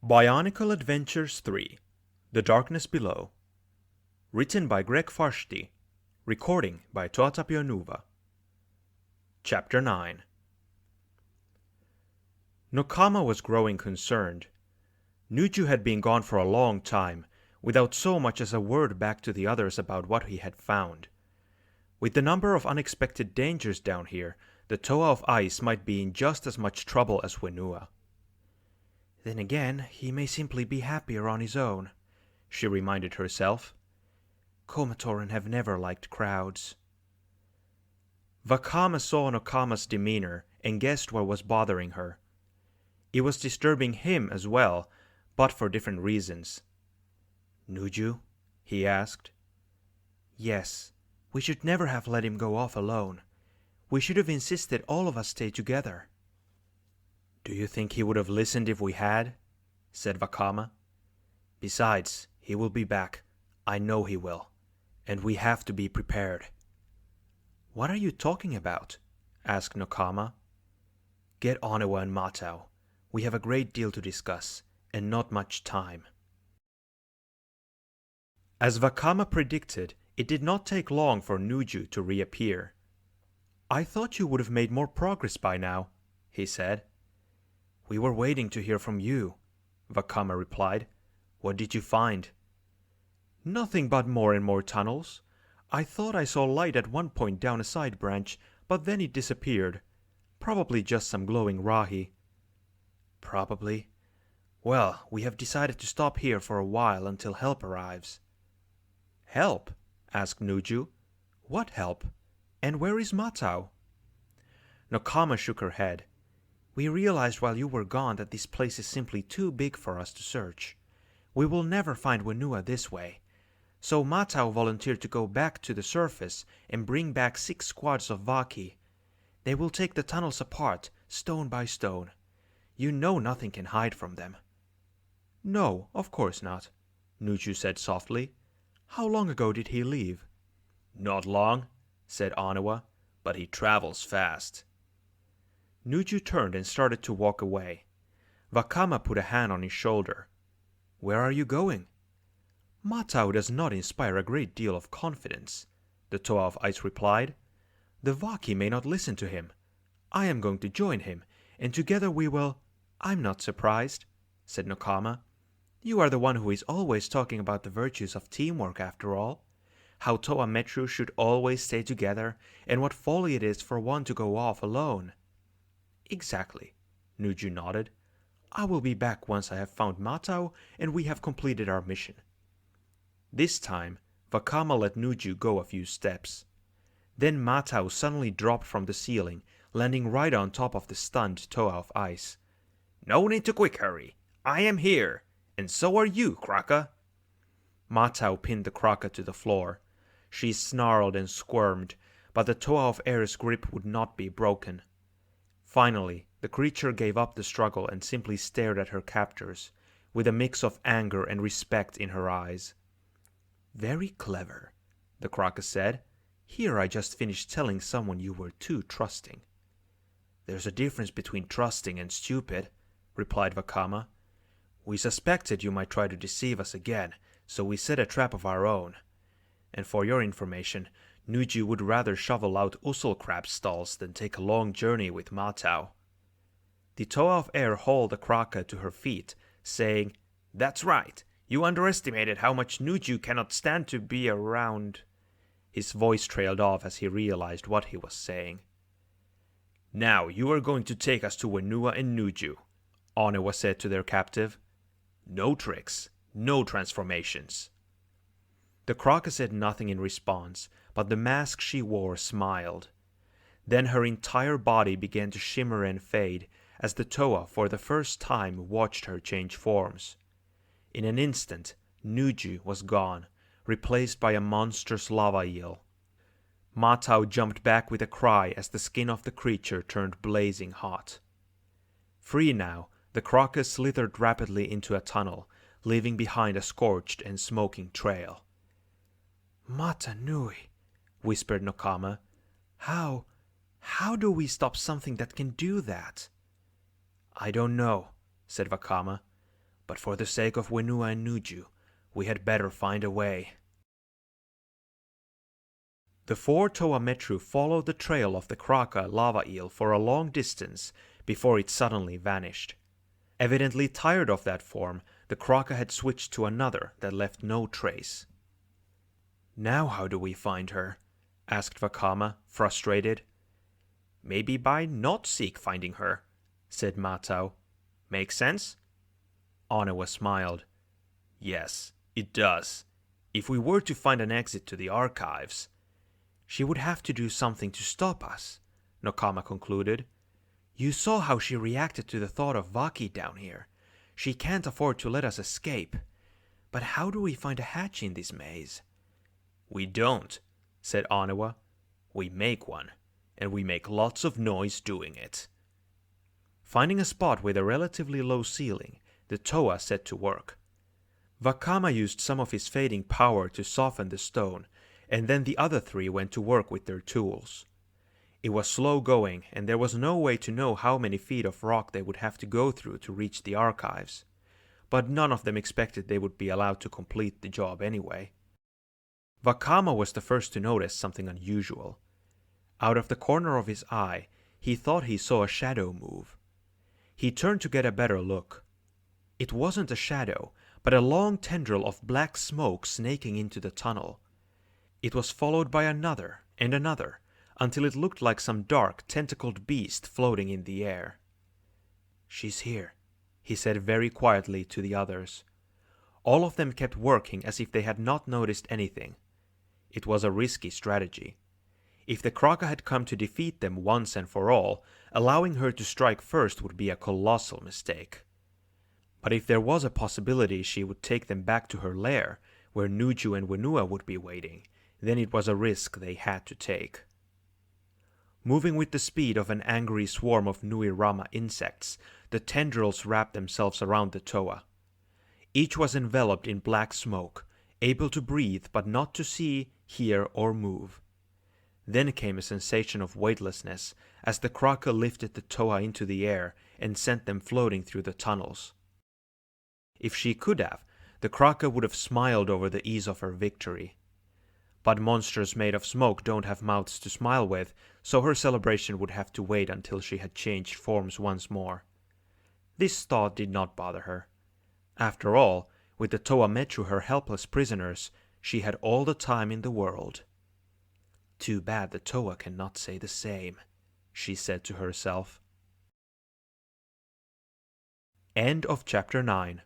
BIONICLE Adventures 3 The Darkness Below. Written by Greg Farshti. Recording by Toatapio Nuva. Chapter 9. Nokama was growing concerned. Nuju had been gone for a long time, without so much as a word back to the others about what he had found. With the number of unexpected dangers down here, the Toa of Ice might be in just as much trouble as Whenua. Then again, he may simply be happier on his own, she reminded herself. Komatoran have never liked crowds. Vakama saw Nokama's demeanor and guessed what was bothering her. It was disturbing him as well, but for different reasons. Nuju? He asked. Yes, we should never have let him go off alone. We should have insisted all of us stay together. Do you think he would have listened if we had? Said Vakama. Besides, he will be back. I know he will. And we have to be prepared. What are you talking about? Asked Nokama. Get Onewa and Matao. We have a great deal to discuss, and not much time. As Vakama predicted, it did not take long for Nuju to reappear. I thought you would have made more progress by now, he said. We were waiting to hear from you, Vakama replied. What did you find? Nothing but more and more tunnels. I thought I saw light at one point down a side branch, but then it disappeared. Probably just some glowing rahi. Probably. Well, we have decided to stop here for a while until help arrives. Help? Asked Nuju. What help? And where is Matao? Nokama shook her head. We realized while you were gone that this place is simply too big for us to search. We will never find Whenua this way. So Matao volunteered to go back to the surface and bring back 6 squads of Vaki. They will take the tunnels apart, stone by stone. You know nothing can hide from them. No, of course not, Nuju said softly. How long ago did he leave? Not long, said Onewa, but he travels fast. Nuju turned and started to walk away. Vakama put a hand on his shoulder. Where are you going? Matao does not inspire a great deal of confidence, the Toa of Ice replied. The Vaki may not listen to him. I am going to join him, and together we will... I'm not surprised, said Nokama. You are the one who is always talking about the virtues of teamwork after all. How Toa Metru should always stay together, and what folly it is for one to go off alone. Exactly, Nuju nodded. I will be back once I have found Matao and we have completed our mission. This time, Vakama let Nuju go a few steps. Then Matao suddenly dropped from the ceiling, landing right on top of the stunned Toa of Ice. No need to quick hurry. I am here, and so are you, Kraka. Matao pinned the Kraka to the floor. She snarled and squirmed, but the Toa of Air's grip would not be broken. Finally, the creature gave up the struggle and simply stared at her captors, with a mix of anger and respect in her eyes. Very clever, the Kraka said. Here I just finished telling someone you were too trusting. There's a difference between trusting and stupid, replied Vakama. We suspected you might try to deceive us again, so we set a trap of our own. And for your information, Nuju would rather shovel out Usul crab stalls than take a long journey with Matao. The Toa of Air hauled the Kraka to her feet, saying, That's right, you underestimated how much Nuju cannot stand to be around. His voice trailed off as he realized what he was saying. Now you are going to take us to Whenua and Nuju, Onewa said to their captive. No tricks, no transformations. The Kraka said nothing in response, but the mask she wore smiled. Then her entire body began to shimmer and fade as the Toa for the first time watched her change forms. In an instant, Nuju was gone, replaced by a monstrous lava eel. Matao jumped back with a cry as the skin of the creature turned blazing hot. Free now, the Kraka slithered rapidly into a tunnel, leaving behind a scorched and smoking trail. Mata Nui, whispered Nokama. How do we stop something that can do that? I don't know, said Vakama, but for the sake of Whenua and Nuju, we had better find a way. The four Toa Metru followed the trail of the Kraka lava eel for a long distance before it suddenly vanished. Evidently tired of that form, the Kraka had switched to another that left no trace. "Now how do we find her?" asked Vakama, frustrated. "Maybe by not seek finding her," said Matau. "Make sense?" Onawa smiled. "Yes, it does. If we were to find an exit to the archives—" "She would have to do something to stop us," Nokama concluded. "You saw how she reacted to the thought of Vaki down here. She can't afford to let us escape. But how do we find a hatch in this maze?" "We don't," said Onawa. "We make one, and we make lots of noise doing it." Finding a spot with a relatively low ceiling, the Toa set to work. Vakama used some of his fading power to soften the stone, and then the other three went to work with their tools. It was slow going, and there was no way to know how many feet of rock they would have to go through to reach the archives. But none of them expected they would be allowed to complete the job anyway. Vakama was the first to notice something unusual. Out of the corner of his eye, he thought he saw a shadow move. He turned to get a better look. It wasn't a shadow, but a long tendril of black smoke snaking into the tunnel. It was followed by another and another, until it looked like some dark, tentacled beast floating in the air. "She's here," he said very quietly to the others. All of them kept working as if they had not noticed anything. It was a risky strategy. If the Kraka had come to defeat them once and for all, allowing her to strike first would be a colossal mistake. But if there was a possibility she would take them back to her lair, where Nuju and Whenua would be waiting, then it was a risk they had to take. Moving with the speed of an angry swarm of Nui Rama insects, the tendrils wrapped themselves around the Toa. Each was enveloped in black smoke, able to breathe but not to see, hear, or move. Then came a sensation of weightlessness as the Kraka lifted the Toa into the air and sent them floating through the tunnels. If she could have, the Kraka would have smiled over the ease of her victory. But monsters made of smoke don't have mouths to smile with, so her celebration would have to wait until she had changed forms once more. This thought did not bother her. After all, with the Toa Metru her helpless prisoners, she had all the time in the world. "Too bad the Toa cannot say the same," she said to herself. End of chapter 9.